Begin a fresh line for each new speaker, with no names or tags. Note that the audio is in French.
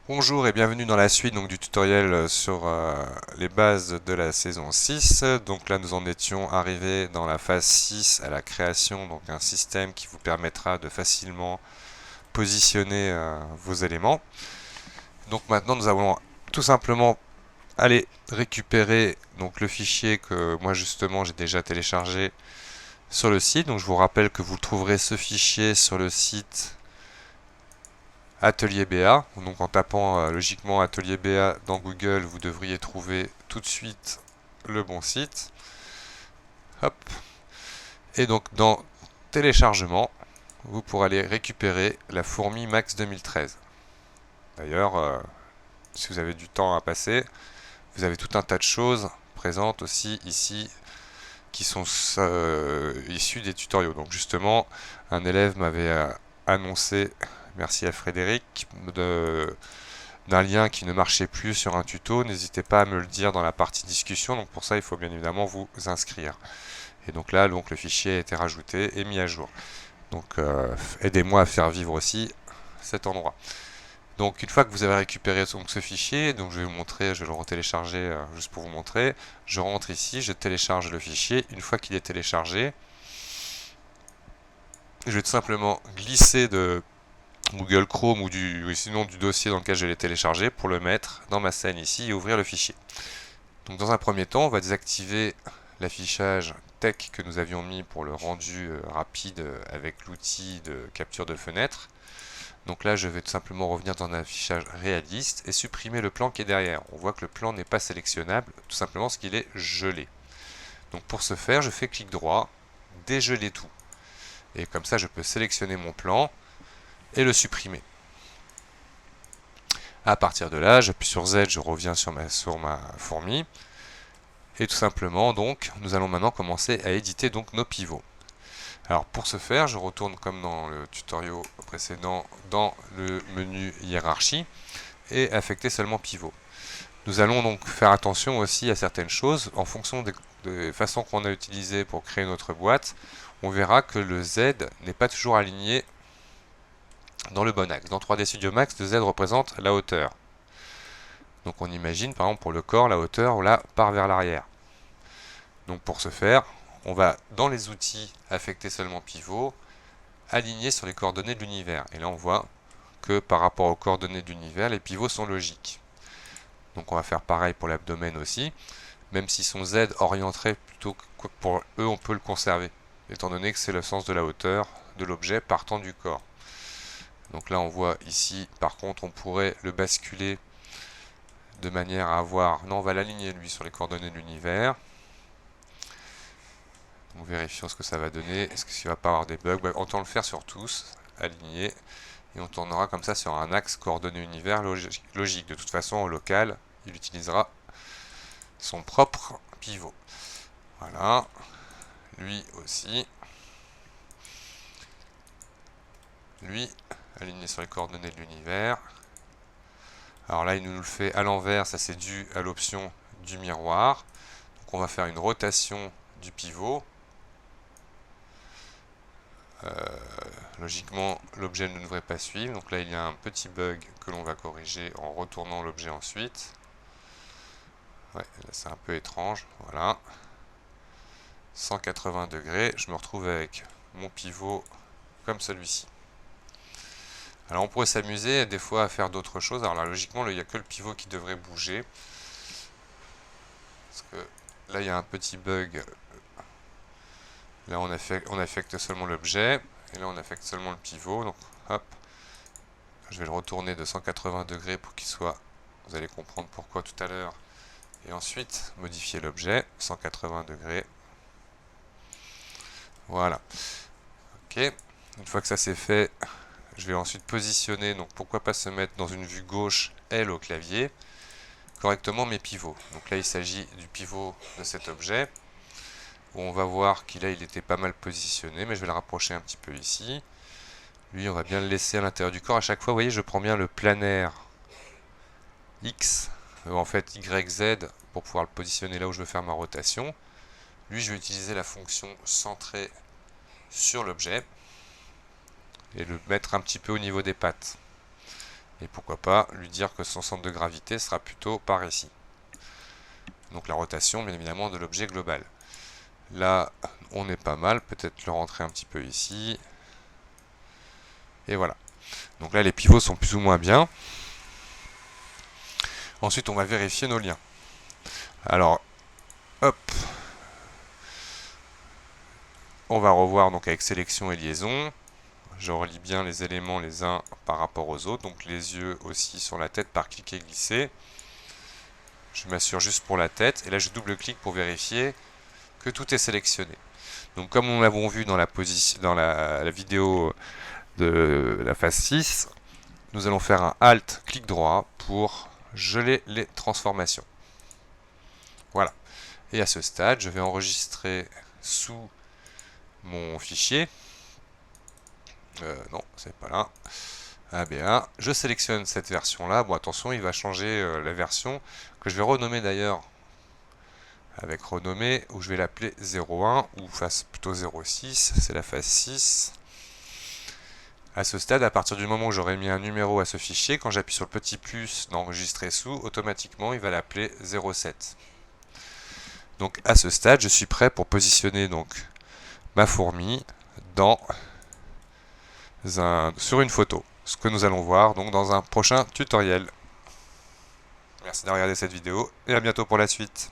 Bonjour et bienvenue dans la suite du tutoriel sur les bases de la saison 6. Donc là nous en étions arrivés dans la phase 6 à la création, donc un système qui vous permettra de facilement positionner vos éléments. Donc maintenant nous allons tout simplement aller récupérer le fichier que moi justement j'ai déjà téléchargé sur le site. Donc je vous rappelle que vous trouverez ce fichier sur le site Atelier BA. Donc en tapant logiquement Atelier BA dans Google, vous devriez trouver tout de suite le bon site. Hop. Et donc dans téléchargement, vous pourrez aller récupérer la fourmi Max 2013. D'ailleurs, si vous avez du temps à passer, vous avez tout un tas de choses présentes aussi ici qui sont issues des tutoriaux. Donc justement, un élève m'avait annoncé, merci à Frédéric, d'un lien qui ne marchait plus sur un tuto. N'hésitez pas à me le dire dans la partie discussion. Donc pour ça, il faut bien évidemment vous inscrire. Et donc là, le fichier a été rajouté et mis à jour. Donc aidez-moi à faire vivre aussi cet endroit. Donc une fois que vous avez récupéré ce fichier, donc je vais vous montrer, je vais le retélécharger juste pour vous montrer. Je rentre ici, je télécharge le fichier. Une fois qu'il est téléchargé, je vais tout simplement glisser de Google Chrome ou sinon du dossier dans lequel je l'ai téléchargé pour le mettre dans ma scène ici et ouvrir le fichier. Donc dans un premier temps, on va désactiver l'affichage TeX que nous avions mis pour le rendu rapide avec l'outil de capture de fenêtre. Donc là, je vais tout simplement revenir dans un affichage réaliste et supprimer le plan qui est derrière. On voit que le plan n'est pas sélectionnable, tout simplement parce qu'il est gelé. Donc pour ce faire, je fais clic droit, dégeler tout. Et comme ça, je peux sélectionner mon plan et le supprimer. À partir de là, j'appuie sur Z, je reviens sur ma fourmi. Et tout simplement, donc, nous allons maintenant commencer à éditer nos pivots. Alors pour ce faire, je retourne comme dans le tutoriel précédent dans le menu hiérarchie et affecter seulement pivot. Nous allons donc faire attention aussi à certaines choses en fonction des façons qu'on a utilisées pour créer notre boîte. On verra que le Z n'est pas toujours aligné dans le bon axe. Dans 3D Studio Max, le Z représente la hauteur. Donc on imagine par exemple pour le corps, la hauteur là part vers l'arrière. Donc pour ce faire, on va dans les outils affecter seulement pivot, aligner sur les coordonnées de l'univers. Et là on voit que par rapport aux coordonnées de l'univers, les pivots sont logiques. Donc on va faire pareil pour l'abdomen aussi, même si son Z orienterait plutôt que pour eux on peut le conserver, étant donné que c'est le sens de la hauteur de l'objet partant du corps. Donc là on voit ici, par contre on pourrait le basculer de manière à avoir... Non, on va l'aligner lui sur les coordonnées de l'univers. Donc vérifions ce que ça va donner. Est-ce qu'il ne va pas avoir des bugs? Autant le faire sur tous, aligner. Et on tournera comme ça sur un axe coordonnées univers logique. De toute façon, au local, il utilisera son propre pivot. Voilà. Lui aussi. Lui, aligné sur les coordonnées de l'univers. Alors là, il nous le fait à l'envers. Ça, c'est dû à l'option du miroir. Donc on va faire une rotation du pivot. Logiquement, l'objet ne devrait pas suivre. Donc là, il y a un petit bug que l'on va corriger en retournant l'objet ensuite. Ouais, là c'est un peu étrange. Voilà. 180 degrés. Je me retrouve avec mon pivot comme celui-ci. Alors on pourrait s'amuser des fois à faire d'autres choses. Alors là, logiquement, il n'y a que le pivot qui devrait bouger. Parce que là, il y a un petit bug. Là, on affecte seulement l'objet. Et là, on affecte seulement le pivot. Donc, hop. Je vais le retourner de 180 degrés pour qu'il soit... Vous allez comprendre pourquoi tout à l'heure. Et ensuite, modifier l'objet. 180 degrés. Voilà. Ok. Une fois que ça c'est fait, je vais ensuite positionner, donc pourquoi pas se mettre dans une vue gauche L au clavier, correctement mes pivots. Donc là il s'agit du pivot de cet objet, où on va voir qu'il il était pas mal positionné, mais je vais le rapprocher un petit peu ici. Lui on va bien le laisser à l'intérieur du corps. À chaque fois, vous voyez, je prends bien le planaire X, en fait YZ, pour pouvoir le positionner là où je veux faire ma rotation. Lui je vais utiliser la fonction centrée sur l'objet et le mettre un petit peu au niveau des pattes. Et pourquoi pas lui dire que son centre de gravité sera plutôt par ici. Donc la rotation, bien évidemment, de l'objet global. Là, on est pas mal. Peut-être le rentrer un petit peu ici. Et voilà. Donc là, les pivots sont plus ou moins bien. Ensuite, on va vérifier nos liens. Alors, hop. On va revoir donc avec sélection et liaison. Je relie bien les éléments les uns par rapport aux autres. Donc les yeux aussi sur la tête par cliquer glisser. Je m'assure juste pour la tête. Et là, je double-clique pour vérifier que tout est sélectionné. Donc comme nous l'avons vu dans la vidéo de la phase 6, nous allons faire un Alt, clic droit pour geler les transformations. Voilà. Et à ce stade, je vais enregistrer sous mon fichier. Non, c'est pas là. ABA. Je sélectionne cette version-là. Bon, attention, il va changer la version que je vais renommer d'ailleurs avec renommé, où je vais l'appeler 01 ou plutôt 06. C'est la phase 6. À ce stade, à partir du moment où j'aurai mis un numéro à ce fichier, quand j'appuie sur le petit plus d'enregistrer sous, automatiquement il va l'appeler 07. Donc à ce stade, je suis prêt pour positionner donc ma fourmi sur une photo. Ce que nous allons voir donc dans un prochain tutoriel. Merci d'avoir regardé cette vidéo et à bientôt pour la suite.